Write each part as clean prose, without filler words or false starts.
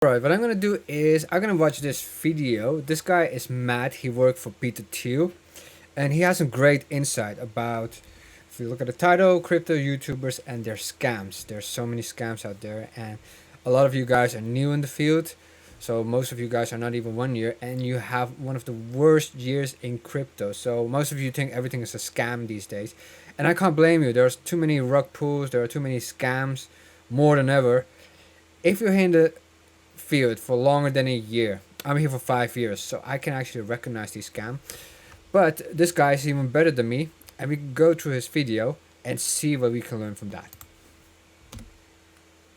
Alright, what I'm gonna do is I'm gonna watch this video. This guy is Matt. He worked for Peter Thiel, and he has some great insight about. If you look at the title, crypto YouTubers and their scams. There's so many scams out there, and a lot of you guys are new in the field. So most of you guys are not even 1 year, and you have one of the worst years in crypto. So most of you think everything is a scam these days, and I can't blame you. There's too many rug pulls. There are too many scams, more than ever. If you're in the field for longer than a year. I'm here for 5 years, so I can actually recognize these scam. But this guy is even better than me, and we can go through his video and see what we can learn from that.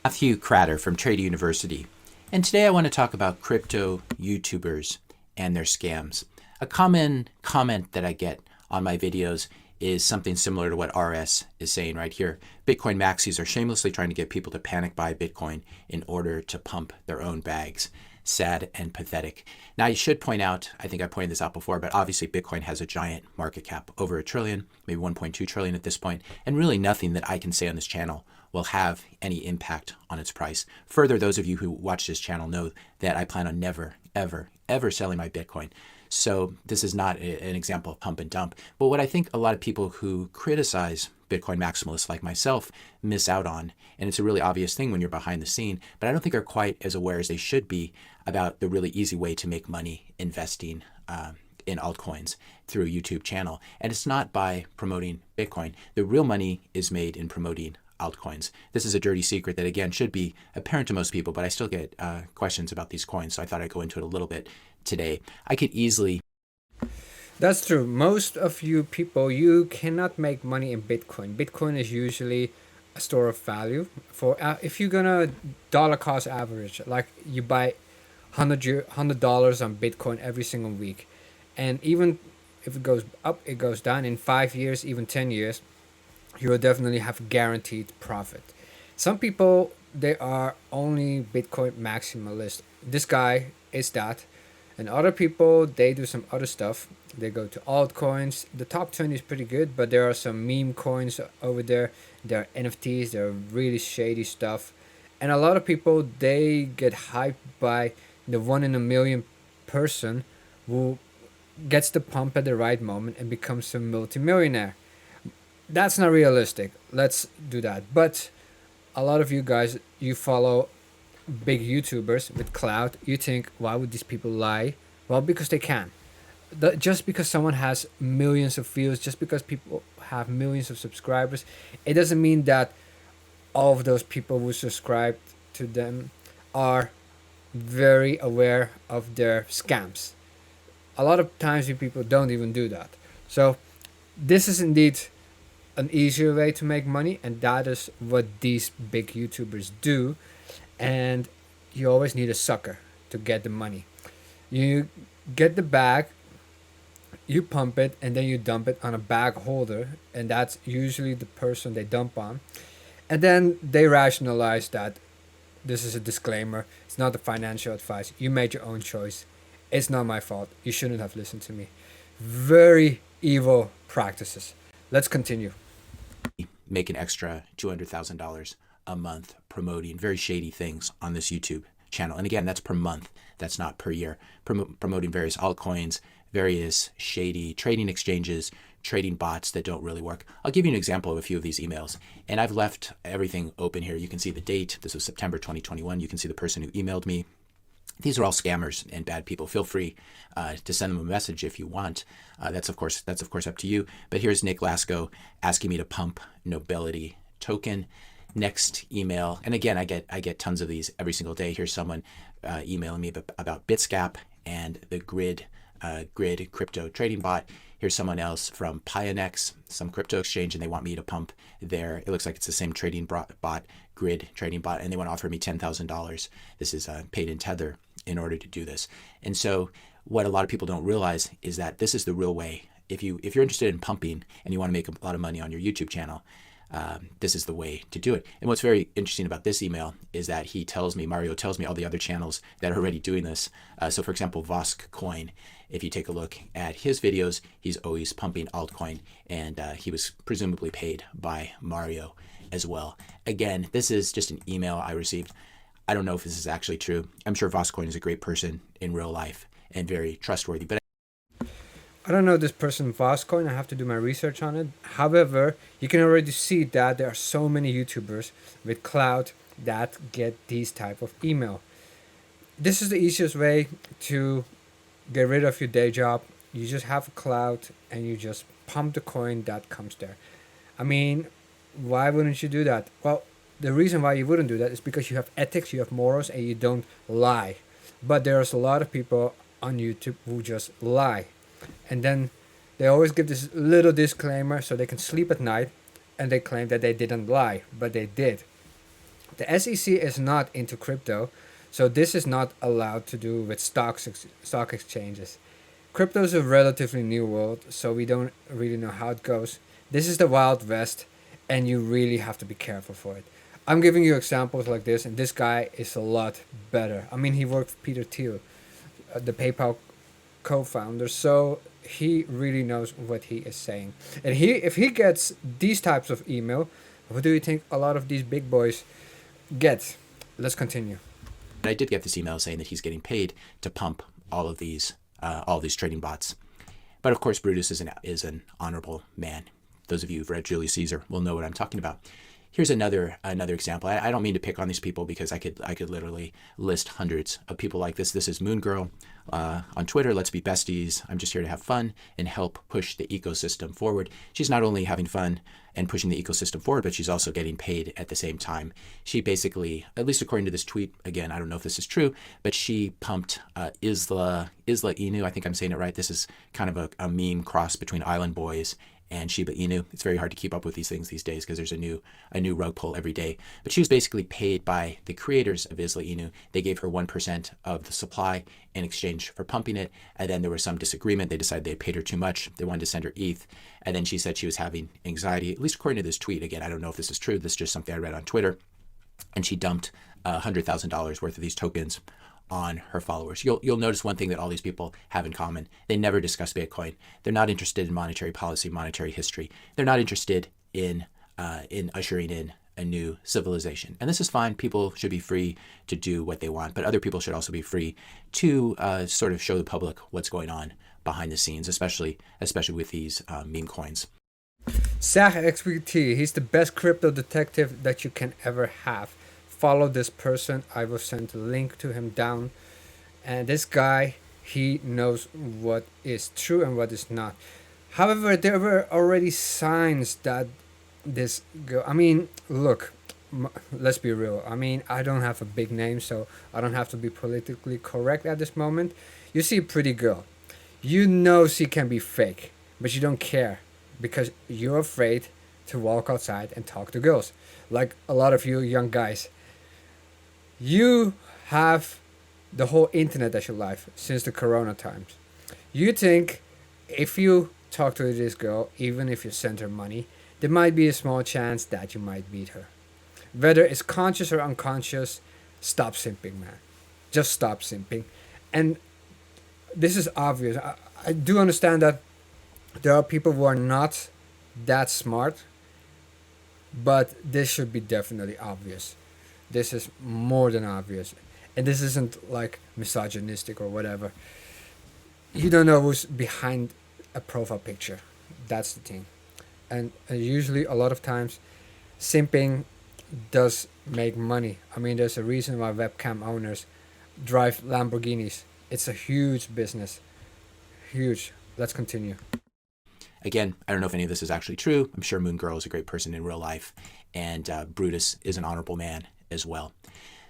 Matthew Cratter from Trade University, and today I want to talk about crypto YouTubers and their scams. A common comment that I get on my videos is something similar to what RS is saying right here. Bitcoin maxis are shamelessly trying to get people to panic buy Bitcoin in order to pump their own bags. Sad and pathetic. Now, I should point out, I think I pointed this out before, but obviously Bitcoin has a giant market cap, over $1 trillion, maybe 1.2 trillion at this point, and really nothing that I can say on this channel will have any impact on its price. Further, those of you who watch this channel know that I plan on never, ever, ever selling my Bitcoin. So this is not an example of pump and dump. But what I think a lot of people who criticize Bitcoin maximalists like myself miss out on, and it's a really obvious thing when you're behind the scene, but I don't think are quite as aware as they should be about the really easy way to make money investing in altcoins through a YouTube channel. And it's not by promoting Bitcoin. The real money is made in promoting altcoins. This is a dirty secret that, again, should be apparent to most people, but I still get questions about these coins, so I thought I'd go into it a little bit today. I could easily... That's true. Most of you people, you cannot make money in Bitcoin. Bitcoin is usually a store of value. For if you're gonna dollar cost average, like you buy $100 on Bitcoin every single week, and even if it goes up, it goes down in 5 years, even 10 years, you will definitely have guaranteed profit. Some people, they are only Bitcoin maximalist. This guy is that. And other people, they do some other stuff. They go to altcoins. The top 20 is pretty good, but there are some meme coins over there. There are NFTs. There are really shady stuff. And a lot of people, they get hyped by the 1 in a million person who gets the pump at the right moment and becomes a multimillionaire. That's not realistic. Let's do that. But a lot of you guys, you follow big YouTubers with clout. You think, why would these people lie? Well, because they can. Just because someone has millions of views, just because people have millions of subscribers, it doesn't mean that all of those people who subscribe to them are very aware of their scams. A lot of times people don't even do that. So this is indeed an easier way to make money, and that is what these big YouTubers do. And you always need a sucker to get the money. You get the bag, you pump it, and then you dump it on a bag holder, and that's usually the person they dump on. And then they rationalize that this is a disclaimer, it's not a financial advice, you made your own choice, it's not my fault, you shouldn't have listened to me. Very evil practices. Let's continue. Make an extra $200,000 a month promoting very shady things on this YouTube channel. And again, that's per month. That's not per year. Promoting various altcoins, various shady trading exchanges, trading bots that don't really work. I'll give you an example of a few of these emails. And I've left everything open here. You can see the date. This was September 2021. You can see the person who emailed me. These are all scammers and bad people. Feel free to send them a message if you want. That's of course up to you. But here's Nick Lasco asking me to pump Nobility token. Next email, and again, I get tons of these every single day. Here's someone emailing me about Bitscap and the Grid crypto trading bot. Here's someone else from Pionex, some crypto exchange, and they want me to pump their, it looks like it's the same trading bot, Grid trading bot, and they want to offer me $10,000. This is paid in Tether in order to do this. And so what a lot of people don't realize is that this is the real way. If you're interested in pumping and you want to make a lot of money on your YouTube channel, this is the way to do it. And what's very interesting about this email is that Mario tells me all the other channels that are already doing this. So for example, Vosk Coin, if you take a look at his videos, he's always pumping altcoin, and he was presumably paid by Mario as well. Again, this is just an email I received. I don't know if this is actually true. I'm sure Voscoin is a great person in real life and very trustworthy, but I don't know this person Voscoin. I have to do my research on it. However, you can already see that there are so many YouTubers with clout that get these type of email. This is the easiest way to get rid of your day job. You just have a clout and you just pump the coin that comes there. I mean, why wouldn't you do that? Well, the reason why you wouldn't do that is because you have ethics, you have morals, and you don't lie. But there's a lot of people on YouTube who just lie. And then they always give this little disclaimer so they can sleep at night and they claim that they didn't lie, but they did. The SEC is not into crypto, so this is not allowed to do with stock exchanges. Crypto is a relatively new world, so we don't really know how it goes. This is the Wild West, and you really have to be careful for it. I'm giving you examples like this, and this guy is a lot better. I mean, he worked for Peter Thiel, the PayPal co-founder, so he really knows what he is saying. And if he gets these types of email, what do you think a lot of these big boys get? Let's continue. I did get this email saying that he's getting paid to pump all of these trading bots. But of course, Brutus is an honorable man. Those of you who've read Julius Caesar will know what I'm talking about. Here's another example. I don't mean to pick on these people because I could literally list hundreds of people like this. This is Moon Girl on Twitter. Let's be besties. I'm just here to have fun and help push the ecosystem forward. She's not only having fun and pushing the ecosystem forward, but she's also getting paid at the same time. She basically, at least according to this tweet, again, I don't know if this is true, but she pumped Isla Inu. I think I'm saying it right. This is kind of a meme cross between Island Boys and Shiba Inu. It's very hard to keep up with these things these days because there's a new rug pull every day. But she was basically paid by the creators of Isla Inu. They gave her 1% of the supply in exchange for pumping it. And then there was some disagreement. They decided they paid her too much. They wanted to send her ETH. And then she said she was having anxiety, at least according to this tweet. Again, I don't know if this is true. This is just something I read on Twitter. And she dumped $100,000 worth of these tokens on her followers. You'll notice one thing that all these people have in common. They never discuss Bitcoin. They're not interested in monetary policy, monetary history. They're not interested in ushering in a new civilization. And this is fine. People should be free to do what they want, but other people should also be free to sort of show the public what's going on behind the scenes, especially with these meme coins. Zach XBT, he's the best crypto detective that you can ever have. Follow this person. I will send a link to him down. And this guy, he knows what is true and what is not. However, there were already signs that this girl, I mean, look, let's be real. I mean, I don't have a big name, so I don't have to be politically correct at this moment. You see a pretty girl. You know she can be fake, but you don't care because you're afraid to walk outside and talk to girls. Like a lot of you young guys. You have the whole internet as your life since the corona times. You think if you talk to this girl, even if you send her money, there might be a small chance that you might meet her. Whether it's conscious or unconscious, stop simping, man. Just stop simping. And this is obvious. I do understand that there are people who are not that smart, but this should be definitely obvious. This is more than obvious. And this isn't like misogynistic or whatever. You don't know who's behind a profile picture. That's the thing. And usually, a lot of times, simping does make money. I mean, there's a reason why webcam owners drive Lamborghinis. It's a huge business. Huge. Let's continue. Again, I don't know if any of this is actually true. I'm sure Moon Girl is a great person in real life. And Brutus is an honorable man as well.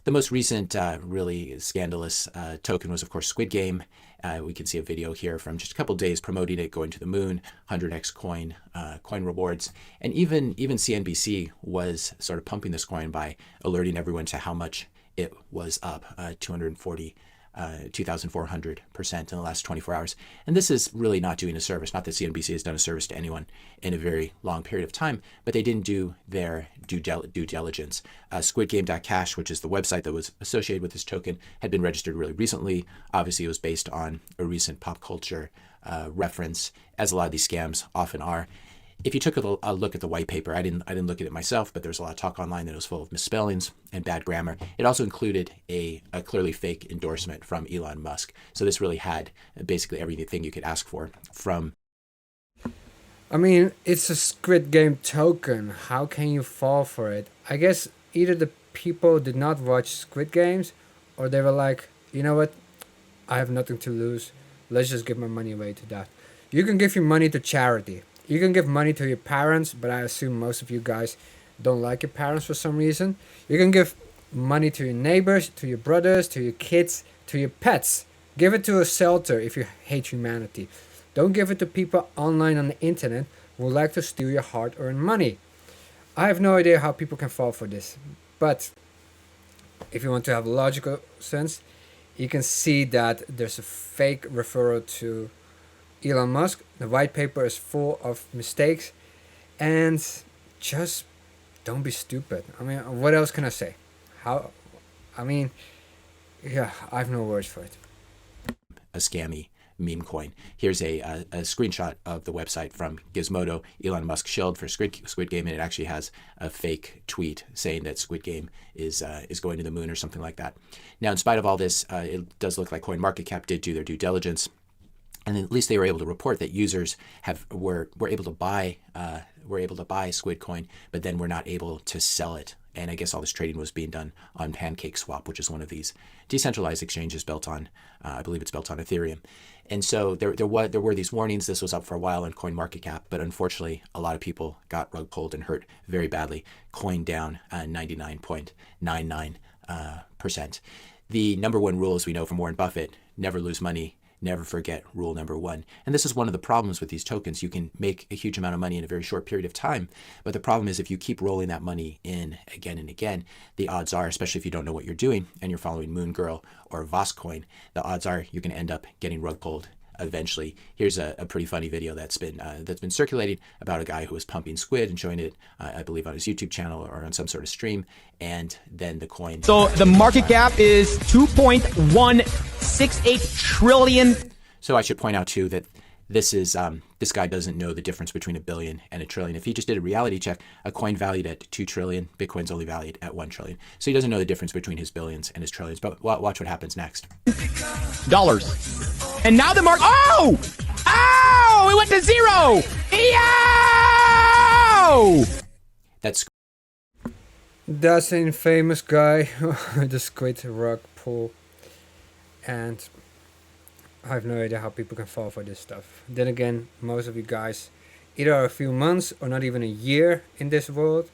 The most recent really scandalous token was, of course, Squid Game. We can see a video here from just a couple days promoting it, going to the moon, 100x coin rewards. And even CNBC was sort of pumping this coin by alerting everyone to how much it was up, 2,400% in the last 24 hours. And this is really not doing a service. Not that CNBC has done a service to anyone in a very long period of time, but they didn't do their due diligence. SquidGame.cash, which is the website that was associated with this token, had been registered really recently. Obviously, it was based on a recent pop culture reference, as a lot of these scams often are. if you took a look at the white paper, I didn't look at it myself, but there's a lot of talk online that it was full of misspellings and bad grammar. It also included a clearly fake endorsement from Elon Musk. So this really had basically everything you could ask for from. I mean, it's a Squid Game token. How can you fall for it? I guess either the people did not watch Squid Games, or they were like, you know what? I have nothing to lose. Let's just give my money away to that. You can give your money to charity. You can give money to your parents, but I assume most of you guys don't like your parents for some reason. You can give money to your neighbors, to your brothers, to your kids, to your pets. Give it to a shelter if you hate humanity. Don't give it to people online on the internet who would like to steal your hard-earned money. I have no idea how people can fall for this, but if you want to have a logical sense, you can see that there's a fake referral to Elon Musk. The white paper is full of mistakes, and just don't be stupid. I mean, what else can I say? How? I mean, yeah, I have no words for it. A scammy meme coin. Here's a screenshot of the website from Gizmodo. Elon Musk shilled for Squid Game, and it actually has a fake tweet saying that Squid Game is going to the moon or something like that. Now, in spite of all this, it does look like CoinMarketCap did do their due diligence, and at least they were able to report that users were able to buy Squid Coin, but then were not able to sell it. And I guess all this trading was being done on PancakeSwap, which is one of these decentralized exchanges built on, I believe it's built on Ethereum. And so there were these warnings. This was up for a while on CoinMarketCap, but unfortunately, a lot of people got rug pulled and hurt very badly. Coin down 99.99%. The number one rule, as we know from Warren Buffett, never lose money. Never forget rule number one. And this is one of the problems with these tokens. You can make a huge amount of money in a very short period of time. But the problem is if you keep rolling that money in again and again, the odds are, especially if you don't know what you're doing and you're following Moon Girl or Voscoin, the odds are you're going to end up getting rug pulled eventually. Here's a pretty funny video that's been circulating about a guy who was pumping squid and showing it, I believe, on his YouTube channel or on some sort of stream, and then the coin. So the market cap is 2.168 trillion. So I should point out too that this guy doesn't know the difference between a billion and a trillion. If he just did a reality check, a coin valued at 2 trillion, Bitcoin's only valued at 1 trillion. So he doesn't know the difference between his billions and his trillions. But watch what happens next. Dollars. And now the market, oh! Oh! It went to zero! Yo! That's an famous guy, the squid rug pull. And I have no idea how people can fall for this stuff. Then again, most of you guys either are a few months or not even a year in this world,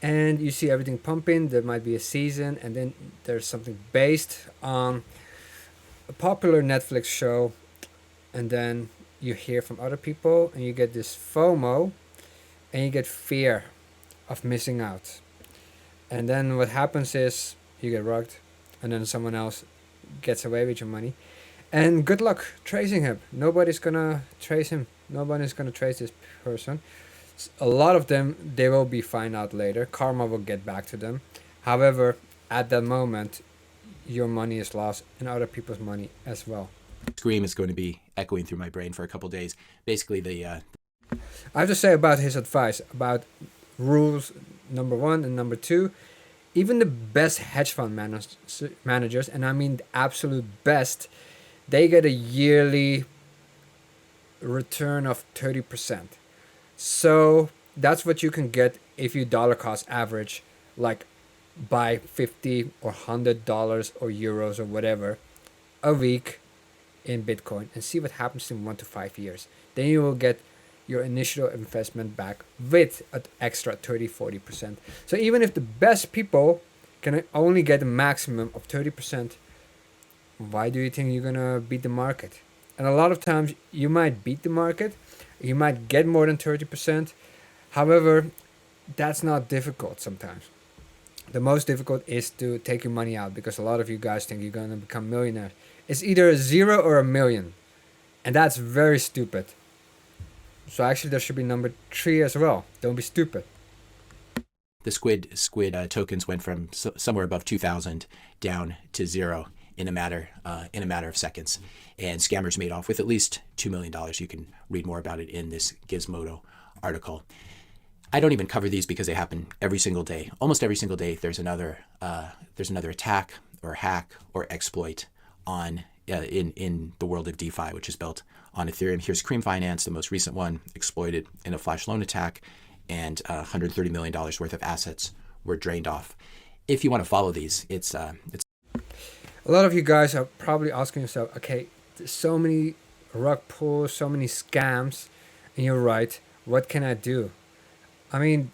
and you see everything pumping. There might be a season, and then there's something based on a popular Netflix show, and then you hear from other people, and you get this FOMO, and you get fear of missing out. And then what happens is you get rugged, and then someone else gets away with your money. And good luck tracing him. Nobody's gonna trace him. Nobody's gonna trace this person. A lot of them, they will be found out later. Karma will get back to them. However, at that moment, your money is lost and other people's money as well. Scream is going to be echoing through my brain for a couple days. Basically, I have to say about his advice about rules number 1 and number 2. Even the best hedge fund managers, and I mean the absolute best, they get a yearly return of 30%. So that's what you can get if you dollar cost average, like buy $50 or $100 or euros or whatever a week in Bitcoin, and see what happens in 1 to 5 years. Then you will get your initial investment back with an extra 30-40%. So even if the best people can only get a maximum of 30%, why do you think you're gonna beat the market? And a lot of times you might beat the market, you might get more than 30%. However, that's not difficult sometimes. The most difficult is to take your money out, because a lot of you guys think you're gonna become millionaires. It's either a 0 or a million, and that's very stupid. So actually there should be number 3 as well. Don't be stupid. The squid tokens went from somewhere above 2,000 down to 0 in a matter of seconds, and scammers made off with at least $2 million. You can read more about it in this Gizmodo article. I don't even cover these because they happen every single day. Almost every single day, there's another attack or hack or exploit on in the world of DeFi, which is built on Ethereum. Here's Cream Finance, the most recent one, exploited in a flash loan attack, and $130 million worth of assets were drained off. If you want to follow these, it's A lot of you guys are probably asking yourself, okay, there's so many rug pulls, so many scams, and you're right. What can I do? I mean,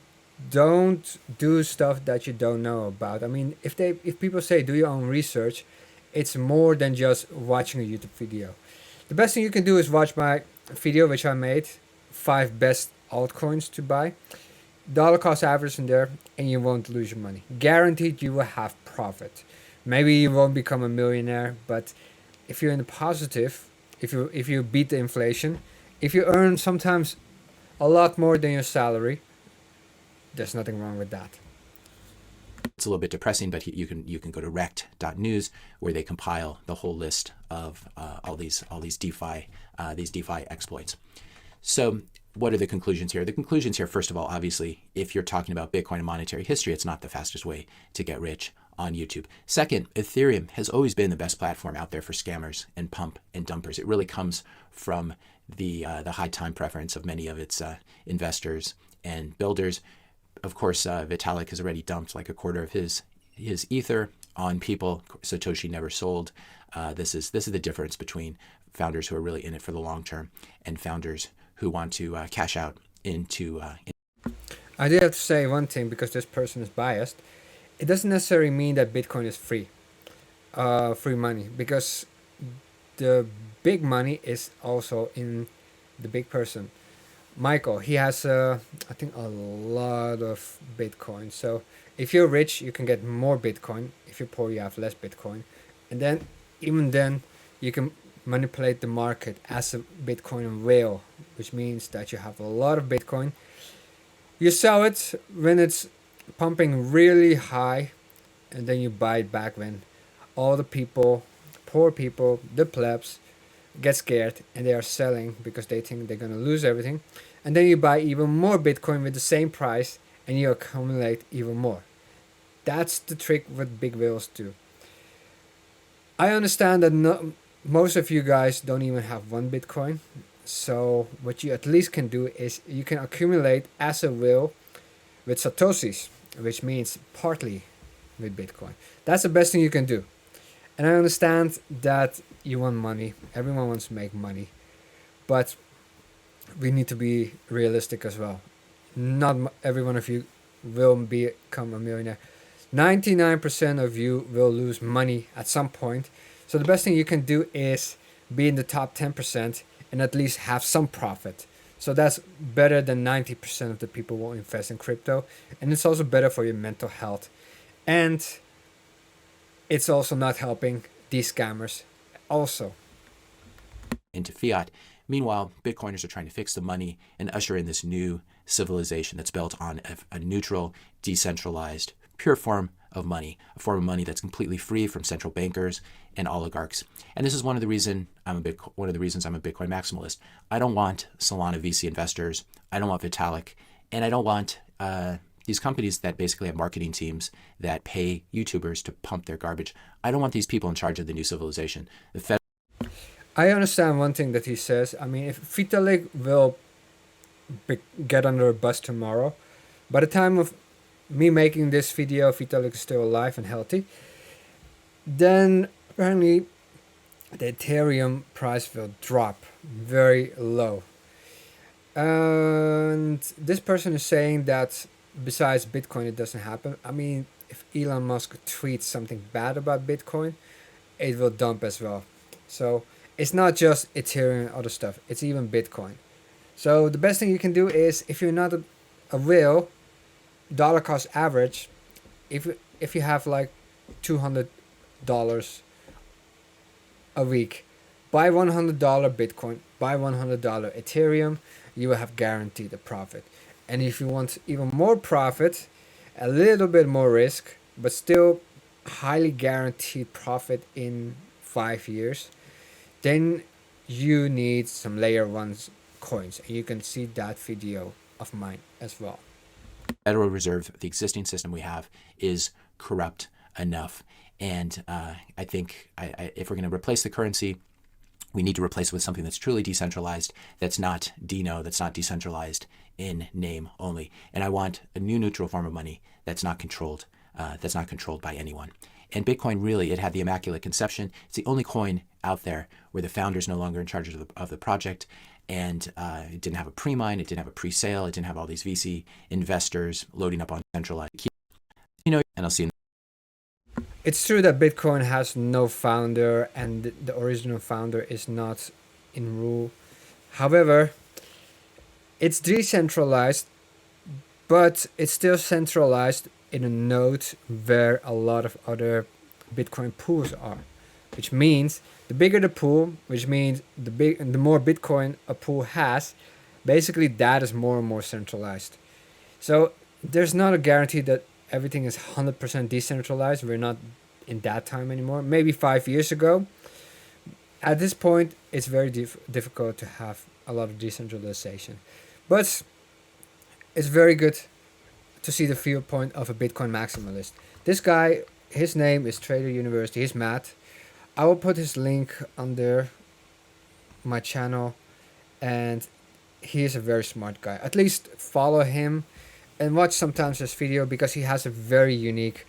don't do stuff that you don't know about. I mean, if people say do your own research, it's more than just watching a YouTube video. The best thing you can do is watch my video which I made, 5 best altcoins to buy. Dollar cost average in there, and you won't lose your money. Guaranteed you will have profit. Maybe you won't become a millionaire, but if you're in the positive, if you beat the inflation, if you earn sometimes a lot more than your salary, there's nothing wrong with that. It's a little bit depressing, but you can go to rect.news where they compile the whole list of all these DeFi exploits. So what are the conclusions here? The conclusions here, first of all, obviously, if you're talking about Bitcoin and monetary history, it's not the fastest way to get rich on YouTube. Second, Ethereum has always been the best platform out there for scammers and pump and dumpers. It really comes from the high time preference of many of its investors and builders. Of course, Vitalik has already dumped like a quarter of his ether on people. Satoshi never sold. This is the difference between founders who are really in it for the long term and founders who want to cash out into. I do have to say one thing, because this person is biased. It doesn't necessarily mean that Bitcoin is free money, because the big money is also in the big person. Michael, he has I think a lot of Bitcoin. So if you're rich, you can get more Bitcoin. If you're poor, you have less Bitcoin. And then even then you can manipulate the market as a Bitcoin whale, which means that you have a lot of Bitcoin. You sell it when it's pumping really high, and then you buy it back when all the people, poor people, the plebs, get scared and they are selling because they think they're going to lose everything. And then you buy even more Bitcoin with the same price and you accumulate even more. That's the trick what big whales do. I understand that most of you guys don't even have 1 Bitcoin. So what you at least can do is you can accumulate as a whale with Satoshis, which means partly with Bitcoin. That's the best thing you can do. And I understand that you want money. Everyone wants to make money. But we need to be realistic as well. Not every one of you will become a millionaire. 99% of you will lose money at some point. So the best thing you can do is be in the top 10% and at least have some profit. So that's better than 90% of the people will invest in crypto. And it's also better for your mental health. And it's also not helping these scammers also. Into fiat. Meanwhile, Bitcoiners are trying to fix the money and usher in this new civilization that's built on a neutral, decentralized, pure form of money, a form of money that's completely free from central bankers and oligarchs. And this is one of the reasons I'm a Bitcoin maximalist. I don't want Solana VC investors. I don't want Vitalik, and I don't want these companies that basically have marketing teams that pay YouTubers to pump their garbage. I don't want these people in charge of the new civilization. I understand one thing that he says. I mean, if Vitalik will get under a bus tomorrow, by the time of me making this video, Vitalik is still alive and healthy, then apparently the Ethereum price will drop very low. And this person is saying that besides Bitcoin, it doesn't happen. I mean, if Elon Musk tweets something bad about Bitcoin, it will dump as well. So it's not just Ethereum and other stuff. It's even Bitcoin. So the best thing you can do is, if you're not a whale, dollar cost average, if you have like $200 a week, buy $100 Bitcoin, buy $100 Ethereum, you will have guaranteed a profit. And if you want even more profit, a little bit more risk, but still highly guaranteed profit in 5 years, then you need some layer 1 coins. And you can see that video of mind as well. Federal Reserve, the existing system we have, is corrupt enough. And I think if we're going to replace the currency, we need to replace it with something that's truly decentralized, that's not that's not decentralized in name only. And I want a new neutral form of money that's not controlled by anyone. And Bitcoin, really, it had the immaculate conception. It's the only coin out there where the founder's no longer in charge of the project. And it didn't have a pre-mine, it didn't have a pre-sale, it didn't have all these VC investors loading up on centralized key. And I'll see you. It's true that Bitcoin has no founder and the original founder is not in rule. However, it's decentralized, but it's still centralized in a node where a lot of other Bitcoin pools are, which means the bigger the pool, which means the more Bitcoin a pool has, basically that is more and more centralized. So there's not a guarantee that everything is 100% decentralized. We're not in that time anymore. Maybe 5 years ago. At this point, it's very difficult to have a lot of decentralization. But it's very good to see the viewpoint of a Bitcoin maximalist. This guy, his name is Trader University. He's Matt. I will put his link under my channel, and he is a very smart guy. At least follow him and watch sometimes his video, because he has a very unique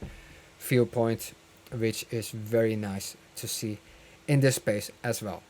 viewpoint, which is very nice to see in this space as well.